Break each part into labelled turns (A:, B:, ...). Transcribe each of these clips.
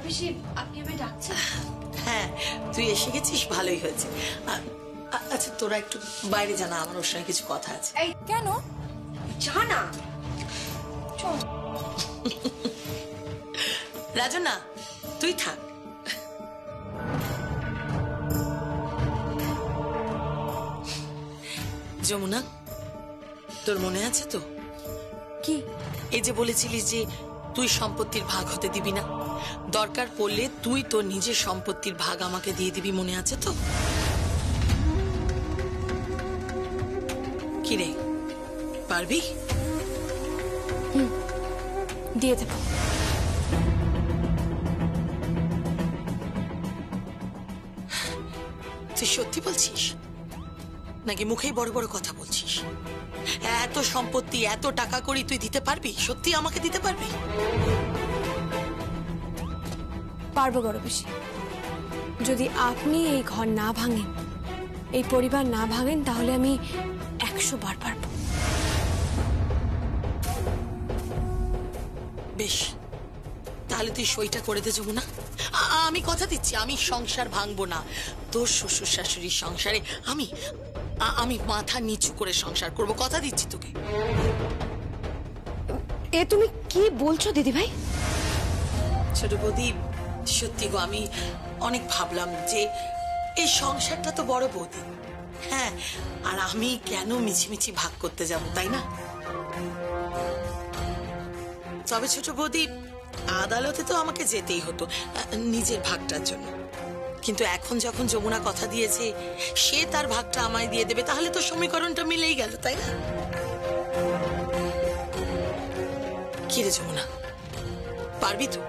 A: পিসি, আপনি আমায় ডাকছেন?
B: হ্যাঁ, তুই এসে গেছিস, ভালোই হয়েছে। আচ্ছা তোরা একটু বাইরে জানা, আমার ওর সঙ্গে কিছু কথা আছে।
A: এই কেন? জানা চল।
B: রাজনা তুই থাক। যমুনা, তোর মনে আছে তো
A: কি?
B: এই যে বলেছিলিস যে তুই সম্পত্তির ভাগ হতে দিবি না, দরকার পড়লে তুই তোর নিজের সম্পত্তির ভাগ আমাকে দিয়ে দিবি, মনে আছে তো? কি রে, পারবি?
A: দিয়ে দেব।
B: তুই সত্যি বলছিস নাকি মুখেই বড় বড় কথা বলছিস? এত সম্পত্তি, এত টাকা করি তুই দিতে পারবি? সত্যি আমাকে দিতে পারবি?
A: পারবো বড় পিসি, যদি আপনি এই ঘর না ভাঙেন, এই পরিবার না ভাঙেন, তাহলে আমি 100 বার পারবো।
B: বেশ, তাহলে তুই সইটা করে দে যমুনা। আমি কথা দিচ্ছি, আমি সংসার ভাঙবো না। তোর শ্বশুর শাশুড়ির সংসারে আমি আমি মাথা নিচু করে সংসার করব, কথা দিচ্ছি তোকে।
A: এ তুমি কি বলছো দিদি ভাই?
B: ছোট বৌদি, সত্যি গো, আমি অনেক ভাবলাম যে এই সংসারটা তো বড় বৌদি। হ্যাঁ, আর আমি কেন মিছিমিছি ভাগ করতে যাব, তাই না? তবে ছোট বৌদি, আদালতে তো আমাকে যেতেই হতো নিজের ভাগটার জন্য, কিন্তু এখন যখন যমুনা কথা দিয়েছে সে তার ভাগটা আমায় দিয়ে দেবে, তাহলে তো সমীকরণটা মিলেই গেল, তাই না? কি রে যমুনা, পারবি তো?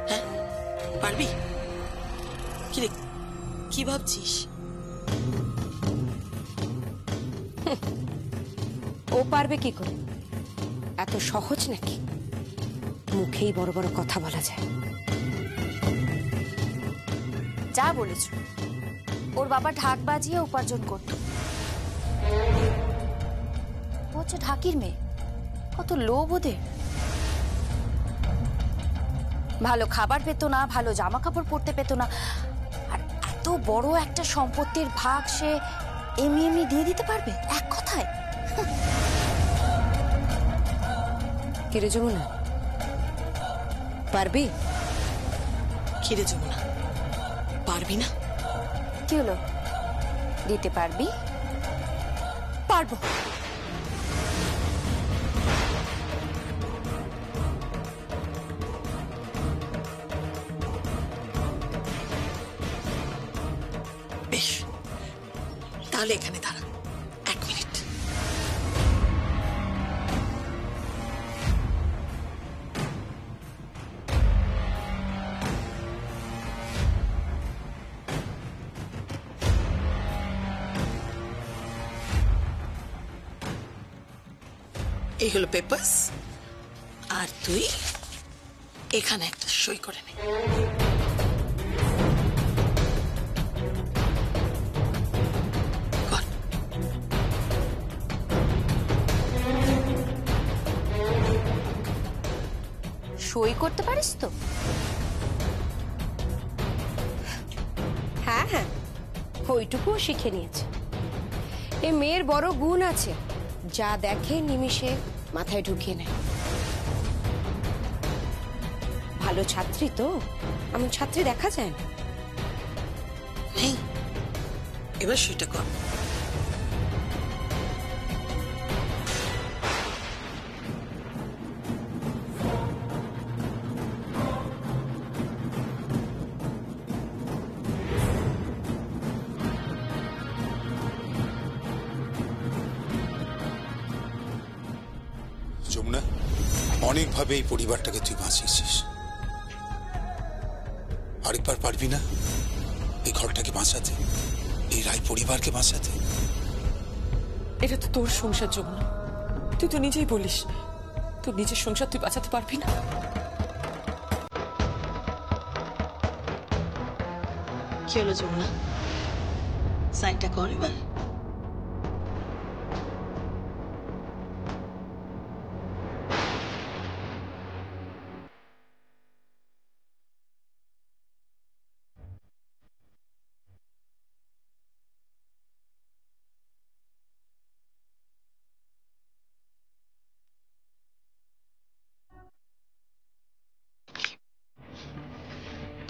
B: হ্যাঁ পারবি? কি রে, কি ভাবছিস?
C: ও পারবে কি করে? এত সহজ নাকি? মুখেই বড় বড় কথা বলা যায়।
D: যা বলেছ, ওর বাবা ঢাক বাজিয়ে উপার্জন করত। ও হচ্ছে ঢাকির মেয়ে, কত লোভ ওদের। ভালো খাবার পেত না, ভালো জামা কাপড় পরতে পেত না, আর এত বড় একটা সম্পত্তির ভাগ সে এমনি এমনি দিয়ে দিতে পারবে এক কথায়?
C: কিরে যমুনা, পারবি?
B: কি রে যমুনা, পারবি না?
D: কি হলো, দিতে পারবি?
A: পারবো।
B: বেশ, তাহলে এখানে দাঁড়া 1 মিনিট। এই হলো পেপারস, আর তুই এখানে একটা সই করে নে।
D: সই করতে পারিস তো?
C: হ্যাঁ হ্যাঁ, ওইটুকুও শিখে নিয়েছে। এ মেয়ের বড় গুণ আছে, যা দেখে নিমিষে মাথায় ঢুকিয়ে নেয়। ভালো ছাত্রী তো, এমন ছাত্রী দেখা যায় না।
B: নেই, এবার সেটা কর।
E: যমুনা, অনেকভাবে এই পরিবারটাকে তুই বাঁচিয়েছিস, আরেকবার পারবি না এই ঘরটাকে বাঁচাতে, এই রায় পরিবারকে বাঁচাতে?
F: এটা তো তোর সংসার যমুনা, তুই তো নিজেই বলিস তোর নিজের সংসার তুই বাঁচাতে পারবি না।
B: কি হলো যমুনা, সাইনটা কর এবার।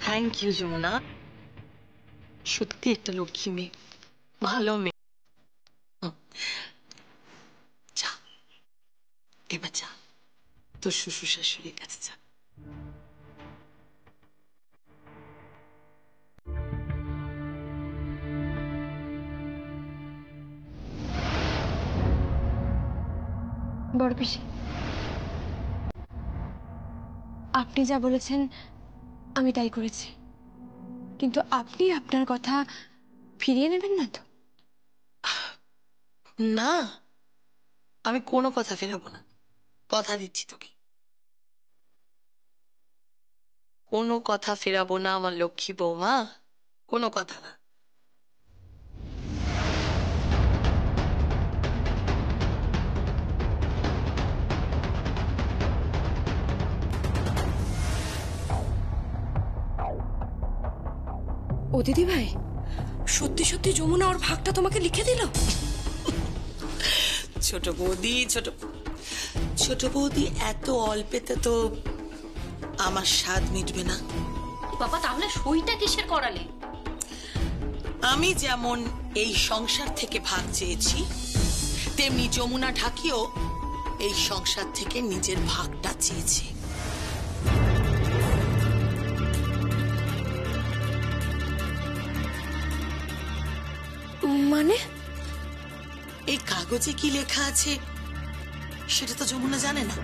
B: থ্যাংক ইউ যমুনা, সত্যি একটা লক্ষ্মী মেয়ে, ভালো মেয়ে। যা এবার যা তোর শ্বশুর শাশুড়ির কাছে যা।
A: বড় পিসি, আপনি যা বলেছেন আমি তাই করেছি, কিন্তু আপনি আপনার কথা ফিরিয়ে নেবেন না তো?
B: না, আমি কোনো কথা ফেরাবো না, কথা দিচ্ছি তোকে। কোনো কথা ফেরাবো না আমার লক্ষ্মী বৌমা, কোনো কথা না।
C: ও দিদি ভাই, সত্যি সত্যি যমুনা ওর ভাগটা তোমাকে লিখে দিল?
B: ছোট বৌদি, ছোট বৌদি, এত অল্পেতে তো আমার স্বাদ মিটবে না।
D: বাবা, তাহলে সইটা কিসের করালে?
B: আমি যেমন এই সংসার থেকে ভাগ চেয়েছি, তেমনি যমুনা ঢাকিও এই সংসার থেকে নিজের ভাগটা চেয়েছে।
C: মানে?
B: এই কাগজে কি লেখা আছে সেটা তো যমুনা জানে না।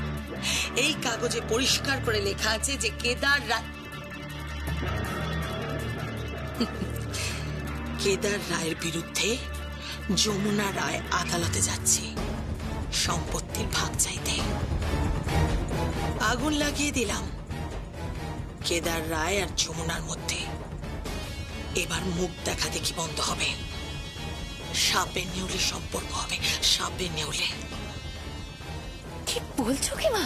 B: এই কাগজে পরিষ্কার করে লেখা আছে যে কেদার রায়ের বিরুদ্ধে যমুনা রায় আদালতে যাচ্ছে সম্পত্তির ভাগ চাইতে। আগুন লাগিয়ে দিলাম কেদার রায় আর যমুনার মধ্যে। এবার মুখ দেখা দেখি বন্ধ হবে, সাপে নেউলে সম্পর্ক হবে, সাপে নেউলে।
C: ঠিক বলছো কি মা?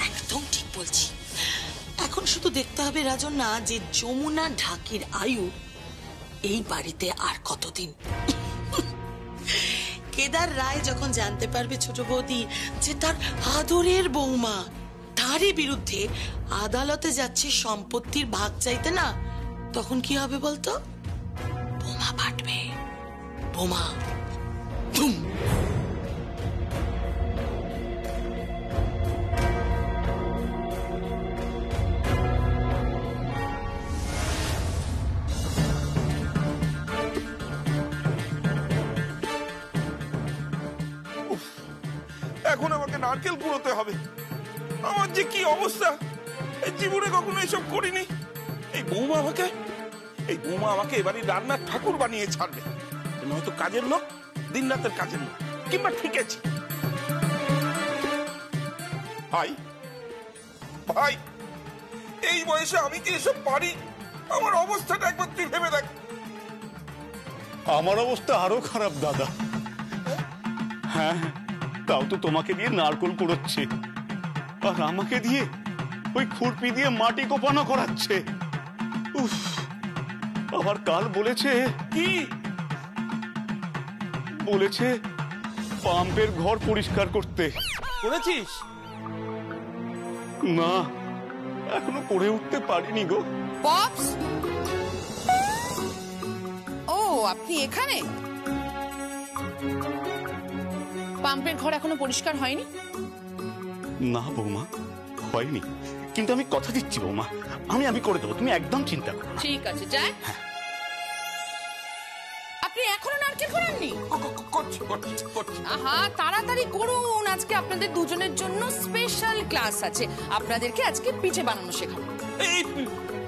B: একদম ঠিক বলছি। এখন শুধু দেখতে হবে রাজন্না যে যমুনা ঢাকির আয়ু এই বাড়িতে আর কতদিন। কেদার রায় যখন জানতে পারবে ছোট বৌদি যে তার আদরের বৌমা তারই বিরুদ্ধে আদালতে যাচ্ছে সম্পত্তির ভাগ চাইতে, না তখন কি হবে বলতো? বোমা ফাটবে, বোমা। ধুম।
G: এখন আমাকে নারকেল কুড়োতে হবে। আমার যে কি অবস্থা, এই জীবনে কখনো এসব করিনি। এই বৌমা আমাকে এবারে রান্নার ঠাকুর বানিয়ে ছাড়বে, নয়তো কাজের লোক, দিন রাতের কাজের লোক, কিংবা ঠিক আছে। ভাই ভাই, এই বয়সে আমি কি এসব পারি? আমার অবস্থাটা একবার তুই ভেবে দেখ।
H: আমার অবস্থা আরো খারাপ দাদা। হ্যাঁ, তাও তো তোমাকে দিয়ে নারকোল কুড়োচ্ছে, আর আমাকে দিয়ে ওই খুরপি দিয়ে মাটি কোপানো করাচ্ছে। উফ, আবার কাল বলেছে
G: কি?
H: বলেছে পাম্পের ঘর পরিষ্কার করতে।
G: করেছিস?
H: না, এখনো করে উঠতে পারিনি গো।
I: পপস, ও আপনি এখানে? পাম্পের ঘর এখনো পরিষ্কার হয়নি?
H: না বৌমা, হয়নি, কিন্তু আমি কথা দিচ্ছি বৌমা, আমি করে দেবো, তুমি একদম চিন্তা করো না।
I: ঠিক আছে, যান। আপনি এখনো নারকেল করেননি? আহা, তাড়াতাড়ি করুন, আজকে আপনাদের দুজনের জন্য স্পেশাল ক্লাস আছে। আপনাদেরকে আজকে পিঠে বানানো শেখাবো।
G: এই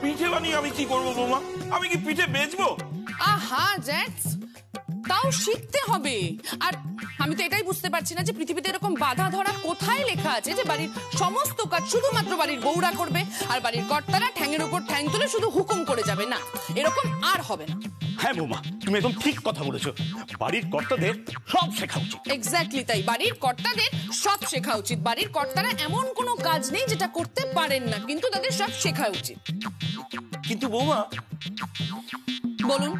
G: পিঠে বানিয়ে আমি কি করবো বৌমা? আমি কি পিঠে বেচবো?
I: আহা জ্যাক্স, তাও শিখতে হবে। আর আমি তো এটাই বুঝতে পারছি না যে পৃথিবীতে এরকম বাধা ধরা কোথায় লেখা আছে যে বাড়ির সমস্ত কাজ শুধুমাত্র বাড়ির বউরা করবে আর বাড়ির কর্তারা ঠ্যাঙের উপর ঠ্যাং তুলে শুধু হুকুম করে যাবে। না, এরকম আর হবে না।
H: হ্যাঁ বৌমা, তুমি একদম ঠিক কথা বলেছো, বাড়ির কর্তাদের সব শেখা উচিত।
I: এক্স্যাক্টলি তাই, বাড়ির কর্তাদের সব শেখা উচিত। বাড়ির কর্তারা এমন কোনো কাজ নেই যেটা করতে পারেন না, কিন্তু তাদের সব শেখা উচিত।
G: কিন্তু বৌমা,
I: বলুন।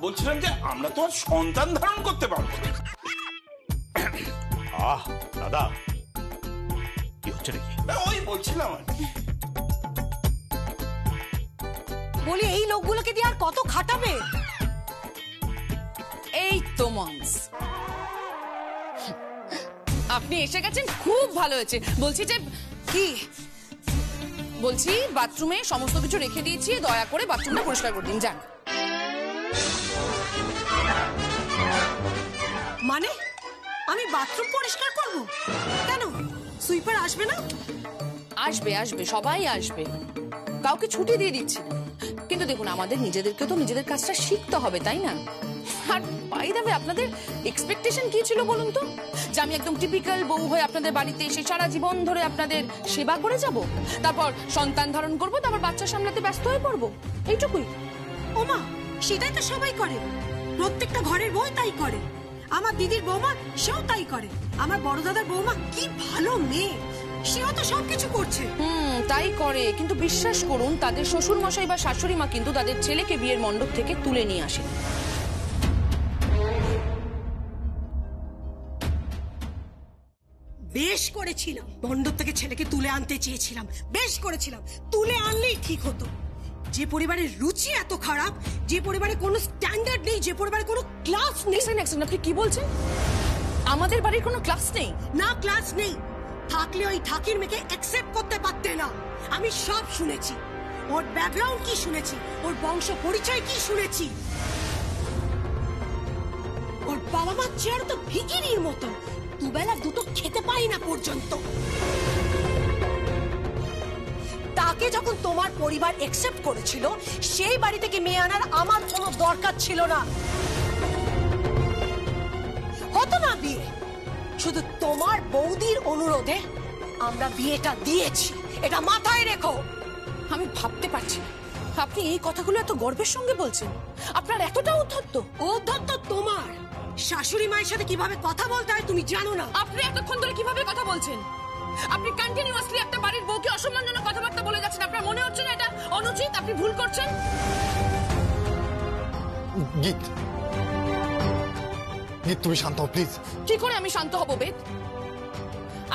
G: বলছিলাম যে আমরা তো আর সন্তান ধারণ করতে পারবো না।
H: আহ দাদা, কি হচ্ছে নাকি?
G: ওই বলছিলাম আর কি।
C: বলি এই লোকগুলোকে দিয়ে আর কত খাটাবে?
I: এই তো মমস, আপনি এসে গেছেন, খুব ভালো হয়েছে। বলছি যে
C: কি
I: বলছি বাথরুমে সমস্ত কিছু রেখে দিয়েছি, দয়া করে বাথরুমটা পরিষ্কার করে দিন, যান।
C: মানে আমি বাথরুম পরিষ্কার করব? কেন, সুইপার আসবে না?
I: আসবে আসবে, সবাই আসবে, কাউকে ছুটি দিয়ে দিচ্ছি না। কিন্তু দেখুন, আমাদের নিজেদেরকে তো নিজেদের কাজটা শিখতে হবে, তাই না? আর বাই দ্য ওয়ে, আপনাদের এক্সপেকটেশন কি ছিল বলুন তো? যে আমি একদম টিপিক্যাল বউ হয়ে আপনাদের বাড়িতে এসে সারা জীবন ধরে আপনাদের সেবা করে যাব, তারপর সন্তান ধারণ করব, তারপর বাচ্চা সামলাতে ব্যস্ত হয়ে পড়বো, এইটুকুই?
C: ওমা, সেটাই তো সবাই করে, প্রত্যেকটা ঘরের বউ তাই করে। আমার দিদির বৌমা সেও তাই করে। আমার বড় দাদার বৌমা কি ভালো মেয়ে, সেও তো সবকিছু করছে।
I: তাই করে, কিন্তু বিশ্বাস করুন, তাদের শ্বশুর মশাই বা শাশুড়ি মা কিন্তু তাদের ছেলেকে বিয়ের মণ্ডপ থেকে তুলে নিয়ে আসেন।
C: বেশ করেছিলাম, মণ্ডপ থেকে ছেলেকে তুলে আনতে চেয়েছিলাম, বেশ করেছিলাম, তুলে আনলেই ঠিক হতো। যে পরিবারের রুচি এত খারাপ, যে পরিবারে কোনো স্ট্যান্ডার্ড নেই, যে পরিবারে কোনো ক্লাস নেই।
I: আপনি কি বলছেন? আমাদের বাড়ির কোনো ক্লাস নেই?
C: না, ক্লাস নেই। থাকলে ওই ঠাকির মেয়েকে অ্যাকসেপ্ট করতে পারতে না। আমি সব শুনেছি, ওর ব্যাকগ্রাউন্ড কি শুনেছি, ওর বংশ পরিচয় কি শুনেছি। ওর বাবা মা চেয়ার তো ভিখিরির মতো, দুবেলা দুটো খেতে পাই না পর্যন্ত। তাকে যখন তোমার পরিবার অ্যাকসেপ্ট করেছিল, সেই বাড়ি থেকে মেয়ে আনার আমার কোনো দরকার ছিল না। হতো না বিয়ে, শুধু তোমার বৌদির অনুরোধে আমরা বিয়েটা দিয়েছি, এটা মাথায় রেখো।
I: আমি ভাবতে পারছি না আপনি এই কথাগুলো এত গর্বের সঙ্গে বলছেন। আপনার এতটা উদ্ধত্ত?
C: উদ্ধত্ত তোমার। শাশুড়ি মায়ের সাথে কিভাবে কথা বলতে হয় তুমি জানো না?
I: আপনি এতক্ষণ ধরে কিভাবে কথা বলছেন? আপনি কন্টিনিউয়াসলি একটা বাড়ির বউকে অসম্মানজনক কথাবার্তা বলে যাচ্ছেন। আপনার মনে হচ্ছে না এটা অনুচিত? আপনি ভুল করছেন।
J: গীত, গীত তুমি শান্ত হও প্লিজ।
I: কি করে আমি শান্ত হব বেদ?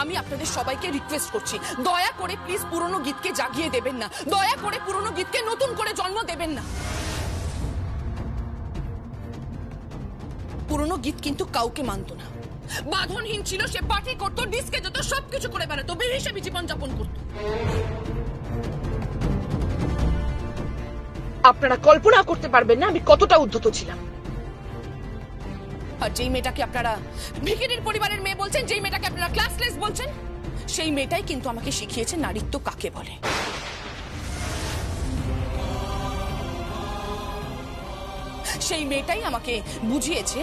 I: আমি আপনাদের সবাইকে রিকোয়েস্ট করছি, দয়া করে প্লিজ পুরনো গীতকে জাগিয়ে দেবেন না, দয়া করে পুরনো গীতকে নতুন করে জন্ম দেবেন না। পুরনো গীত কিন্তু কাউকে মানতো না, বাঁধনহীন ছিল, সে পার্টি করতো, ডিস্কে যেত, সবকিছু করে বেড়াতো, বেহিসেবি জীবন যাপন করতো। আপনারা কল্পনা করতে পারবেন না আমি কতটা উদ্ধত ছিলাম। আর যেই মেয়েটাকে আপনারা ভিখিরির পরিবারের মেয়ে বলছেন, যেই মেয়েটাকে আপনারা ক্লাসলেস বলছেন, সেই মেয়েটাই কিন্তু আমাকে শিখিয়েছে নারীত্ব কাকে বলে। সেই মেয়েটাই আমাকে বুঝিয়েছে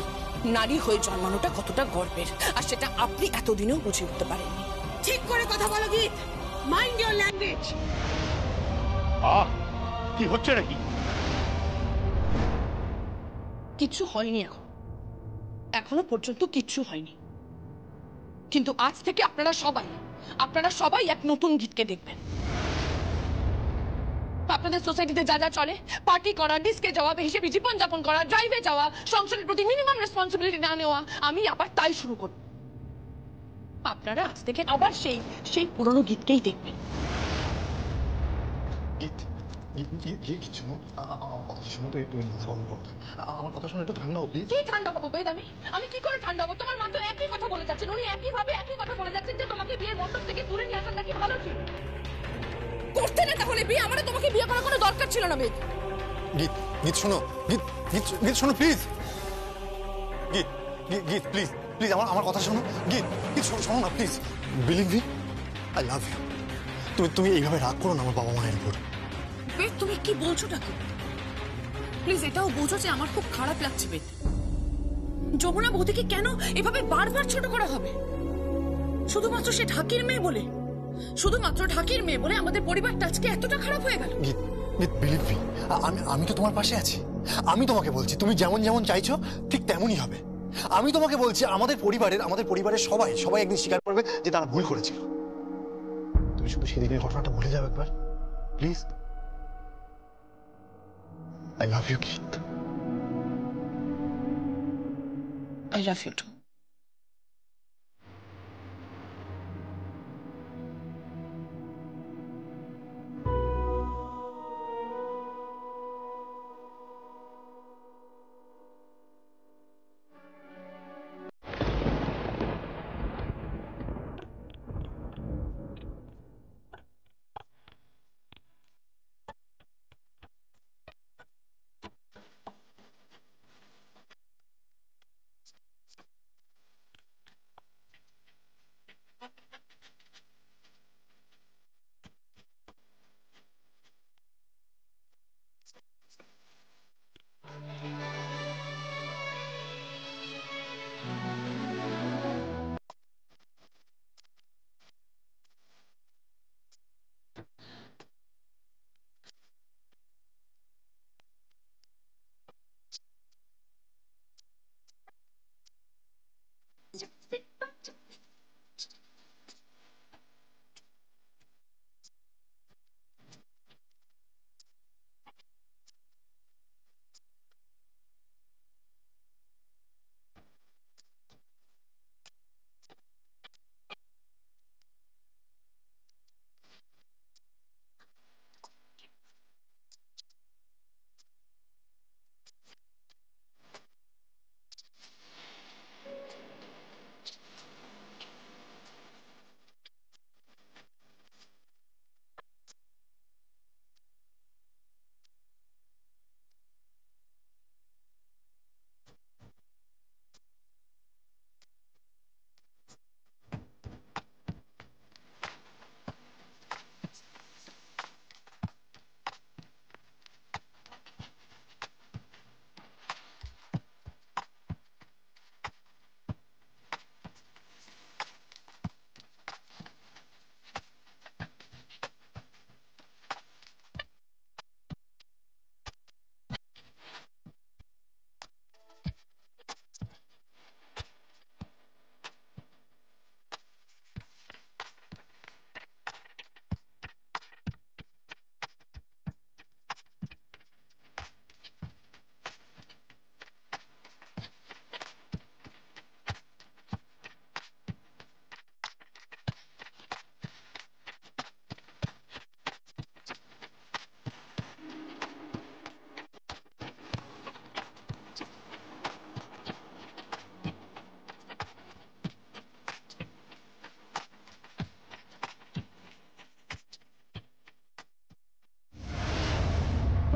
I: নারী হয়ে জন্মানোটা কতটা গর্বের, আর সেটা আপনি এতদিনেও বুঝে উঠতে পারেননি।
C: ঠিক করে কথা বলো গীত, মাইন্ড ইওর ল্যাঙ্গুয়েজ।
H: কি হচ্ছে নাকি?
I: কিচ্ছু হয়নি, এখনো পর্যন্ত কিচ্ছু হয়নি, কিন্তু আজ থেকে আপনারা সবাই এক নতুন গীতকে দেখবেন। আপনাদের সোসাইটিতে যা যা চলে, পার্টি করা, ডিস্কে যাওয়া, বেহিসেবি জীবন যাপন করা, ড্রাইভে যাওয়া, সংসারের প্রতি মিনিমাম রেসপন্সিবিলিটি না নেওয়া, আমি আবার তাই শুরু করব। আপনারা আজ থেকে আবার সেই পুরনো গীতকেই দেখবেন।
J: গীত, আমার কথা শুনে একটু ঠান্ডা হও প্লিজ।
I: কি ঠান্ডা হবো বেদ? আমি কি করে ঠান্ডা হবো? তোমার মা তো একই কথা বলে যাচ্ছেন, উনি একই কথা বলে যাচ্ছেন যে তোমাকে বিয়ের মণ্ডপ থেকে তুলে নিয়ে আসার নাকি ভালো ছিল। করতে না তাহলে বিয়ে, আমারও তোমাকে বিয়ে করার কোনো দরকার ছিল না বেদ।
J: গীত, গীত শোনো, গীত, গীত, গীত শোনো প্লিজ। গীত, গীত প্লিজ, প্লিজ আমার কথা শোনো। গীত, গীত শোনো না please. Believe me, I love you. তুমি এইভাবে রাগ করো না আমার বাবা মায়ের উপর।
I: বেদ, তুমি কি বলছোটা কি? প্লিজ এটাও বোঝো যে আমার খুব খারাপ লাগছে বেদ। যমুনা বৌদিকে কেন এভাবে বারবার ছোট করা হবে? শুধুমাত্র সে ঢাকির মেয়ে বলে, শুধুমাত্র ঢাকির মেয়ে বলে আমাদের পরিবারটা আজকে এতটা খারাপ হয়ে গেল।
J: গীত, গীত বিলিভ মি, আমি তো তোমার পাশে আছি। আমি তোমাকে বলছি তুমি যেমন যেমন চাইছো ঠিক তেমনই হবে। আমি তোমাকে বলছি আমাদের পরিবারের সবাই একদিন স্বীকার করবে যে তারা ভুল করেছিল। তুমি শুধু সেদিনের ঘটনাটা ভুলে যাও একবার please. I love you, Keith.
I: I love you too.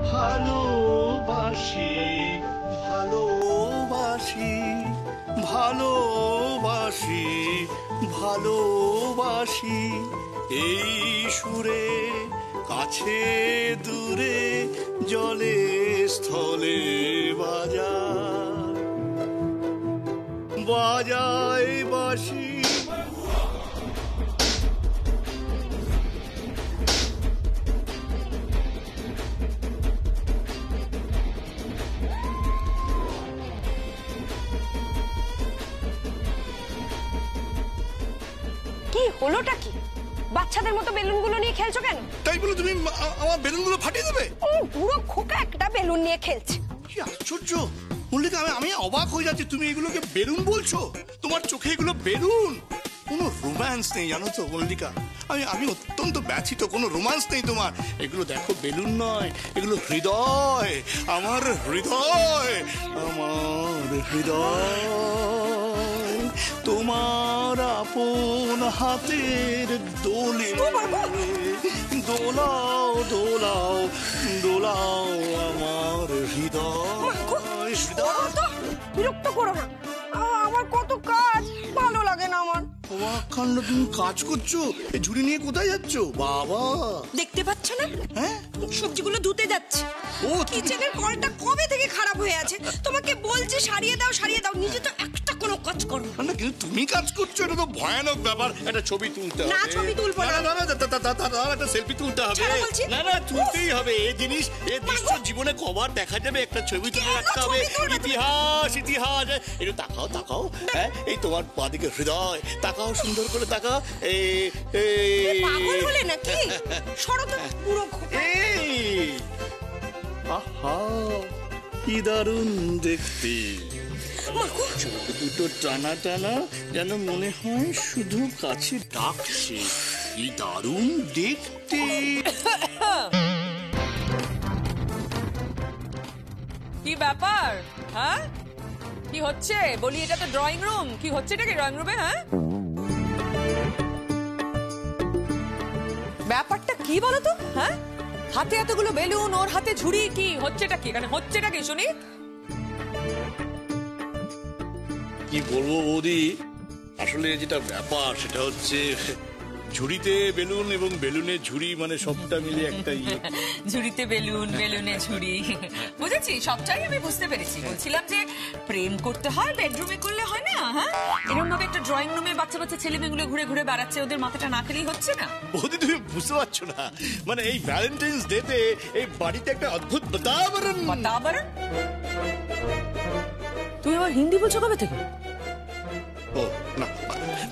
H: ভালোবাসি ভালোবাসি ভালোবাসি ভালোবাসি এই সুরে কাছে দূরে জলে স্থলে বাজায় বাঁশি।
A: কি হলোটা কি? বাচ্চাদের মতো বেলুনগুলো নিয়ে খেলছো কেন?
H: তাই বলে তুমি আমার বেলুনগুলো ফাটিয়ে দেবে?
A: পুরো খোকা একটা বেলুন নিয়ে খেলছে।
H: কি আশ্চর্য মল্লিকা, আমি অবাক হয়ে যাচ্ছি, তুমি এগুলোকে বেলুন বলছো? তোমার চোখে এগুলো বেলুন? কোনো রোম্যান্স নেই জানো তো মল্লিকা, আমি অত্যন্ত ব্যথিত, কোনো রোম্যান্স নেই তোমার। এগুলো দেখো বেলুন নয়, এগুলো হৃদয়, আমার হৃদয়, আমার হৃদয় তোমার আপন হাতের দোলে দোলাও দোলাও দোলাও আমার হৃদয়।
A: বিরক্ত করো না, আমার কত কাজ, ভালো লাগে না আমার।
H: কাণ্ড, তুমি কাজ করছো, এই ঝুড়ি নিয়ে কোথায় যাচ্ছ বাবা?
C: দেখতে পাচ্ছ না?
H: হ্যাঁ,
C: সবজিগুলো ধুতে যাচ্ছে।
H: ও
C: কিচেনের কলটা কবে থেকে খারাপ হয়ে আছে, তোমাকে বলছি সারিয়ে দাও সারিয়ে দাও, নিজে তো একটা কোনো কাজ করো
H: না। কিন্তু তুমি কাজ করছো, এটা তো ভয়ানক ব্যাপার। একটা ছবি তুলতে হবে।
C: না, ছবি তুলবো না।
H: একটা সেলফি তুলতে হবে।
C: ছাড়ো বলছি।
H: না তুলতেই হবে। এই জিনিস, এই দৃশ্য জীবনে কবার দেখা যাবে, একটা ছবি তুলে রাখতে হবে। ইতিহাস ইতিহাস। একটু তাকাও, হ্যাঁ, এই তোমার বাদিকে হৃদয়, তাকাও, সুন্দর করে তাকাও।
C: পাগল হলে নাকি? সরো তো পুরো
H: আহা, কি দারুণ দেখতে। চোখ দুটো টানা টানা, যেন মনে হয় শুধু কাছে ডাকছে। কি দারুণ দেখতে।
I: কি ব্যাপার? হ্যাঁ, কি হচ্ছে বলি? এটা তো ড্রয়িং রুম, কি হচ্ছে এটা? কি ড্রয়িং রুমে? হ্যাঁ, ব্যাপারটা কি বলো তো? হ্যাঁ, হাতে এতগুলো বেলুন, ওর হাতে ঝুড়ি, কি হচ্ছেটা কি এখানে? হচ্ছেটা কি শুনি?
H: কি বলবো বৌদি, আসলে যেটা ব্যাপার সেটা হচ্ছে ঝুড়িতে বেলুন এবং বেলুনে ঝুড়ি, মানে সবটা মিলে একটা
I: ঝুড়িতে বেলুন, বেলুনে ঝুড়ি, বুঝেছি, সবটাই আমি বুঝতে পেরেছি। বলছিলাম যে প্রেম করতে হয় বেডরুমে করলে হয় না? হ্যাঁ, এরকম ভাবে একটা ড্রয়িং রুমে বাচ্চা বাচ্চা ছেলে মেয়েগুলো ঘুরে ঘুরে বেড়াচ্ছে, ওদের মাথাটা না খেলেই হচ্ছে না?
H: বৌদি তুমি বুঝতে পারছো না, মানে এই ভ্যালেন্টাইন্স ডেতে এই বাড়িতে একটা অদ্ভুত বাতাবরণ।
I: তুই আবার হিন্দি বলছো কবে থেকে?
H: ও না,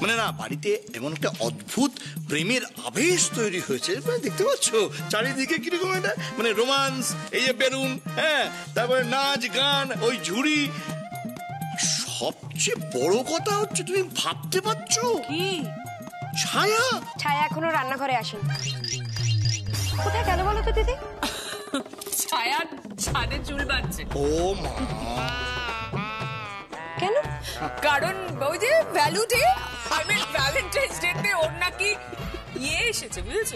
H: মানে না, বাড়িতে এমন একটা অদ্ভুত প্রেমের আবেশ তৈরি হয়েছে, দেখতে পাচ্ছ চারিদিকে কিরকম একটা মানে রোমান্স। এই যে বেলুন, হ্যাঁ, তারপরে নাচ গান, ওই ঝুড়ি। সবচেয়ে বড় কথা হচ্ছে, তুমি ভাবতে পারছো
A: কি?
H: ছায়া
A: এখনো রান্নাঘরে আসেনি। কোথায় গেল বলো তো দিদি?
I: ছায়া ছাদে চুল বাঁধছে।
H: ও মা,
A: কেন?
I: কারণ ওই যে value day, I mean Valentine's day তে ওর নাকি এসেছে, বুঝেছো?